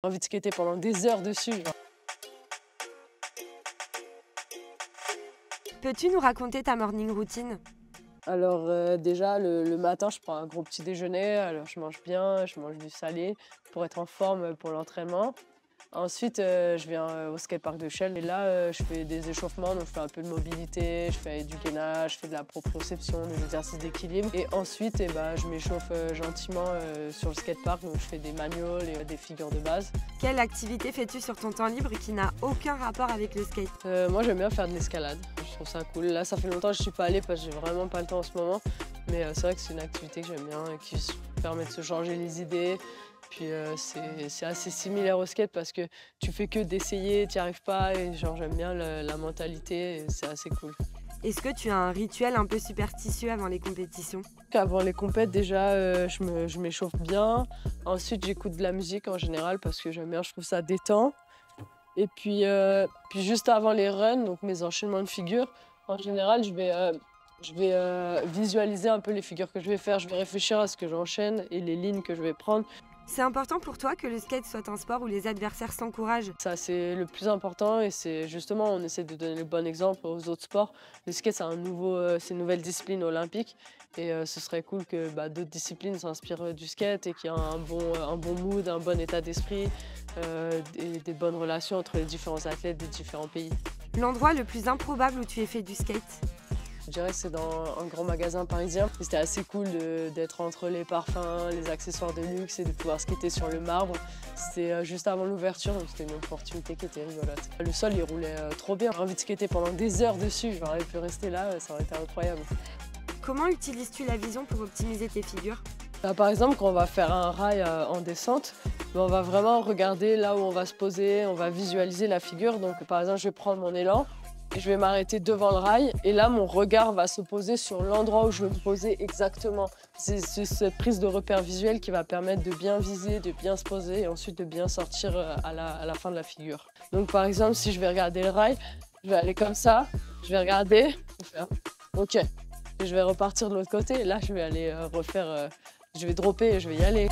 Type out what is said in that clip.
J'ai envie de skater pendant des heures dessus. Genre. Peux-tu nous raconter ta morning routine? Alors déjà, le matin, je prends un gros petit déjeuner. Alors je mange bien, je mange du salé pour être en forme pour l'entraînement. Ensuite, je viens au skatepark de Chelles et là, je fais des échauffements, donc je fais un peu de mobilité, je fais du gainage, je fais de la proprioception, des exercices d'équilibre. Et ensuite, je m'échauffe gentiment sur le skatepark, donc je fais des manuals et des figures de base. Quelle activité fais-tu sur ton temps libre qui n'a aucun rapport avec le skate? Moi, j'aime bien faire de l'escalade, je trouve ça cool. Là, ça fait longtemps que je suis pas allée parce que j'ai vraiment pas le temps en ce moment. Mais c'est vrai que c'est une activité que j'aime bien et qui permet de se changer les idées. Puis c'est assez similaire au skate parce que tu fais que d'essayer, tu n'y arrives pas et genre j'aime bien la mentalité et c'est assez cool. Est-ce que tu as un rituel un peu superstitieux avant les compétitions? Avant les compètes déjà je m'échauffe bien. Ensuite j'écoute de la musique en général parce que j'aime bien, je trouve ça détend. Et puis juste avant les runs, donc mes enchaînements de figures, en général je vais visualiser un peu les figures que je vais faire, je vais réfléchir à ce que j'enchaîne et les lignes que je vais prendre. C'est important pour toi que le skate soit un sport où les adversaires s'encouragent? Ça, c'est le plus important et c'est justement, on essaie de donner le bon exemple aux autres sports. Le skate, c'est une nouvelle discipline olympique et ce serait cool que d'autres disciplines s'inspirent du skate et qu'il y ait un bon mood, un bon état d'esprit et des bonnes relations entre les différents athlètes des différents pays. L'endroit le plus improbable où tu aies fait du skate? Je dirais que c'est dans un grand magasin parisien. C'était assez cool d'être entre les parfums, les accessoires de luxe et de pouvoir skater sur le marbre. C'était juste avant l'ouverture, donc c'était une opportunité qui était rigolote. Le sol, il roulait trop bien. J'ai envie de skater pendant des heures dessus. J'aurais pu rester là, ça aurait été incroyable. Comment utilises-tu la vision pour optimiser tes figures? Par exemple, quand on va faire un rail en descente, on va vraiment regarder là où on va se poser, on va visualiser la figure. Donc par exemple, je vais prendre mon élan. Je vais m'arrêter devant le rail et là, mon regard va se poser sur l'endroit où je veux me poser exactement. C'est cette prise de repère visuel qui va permettre de bien viser, de bien se poser et ensuite de bien sortir à la fin de la figure. Donc par exemple, si je vais regarder le rail, je vais aller comme ça, je vais regarder, faire OK. Et je vais repartir de l'autre côté et là, je vais aller je vais dropper et je vais y aller.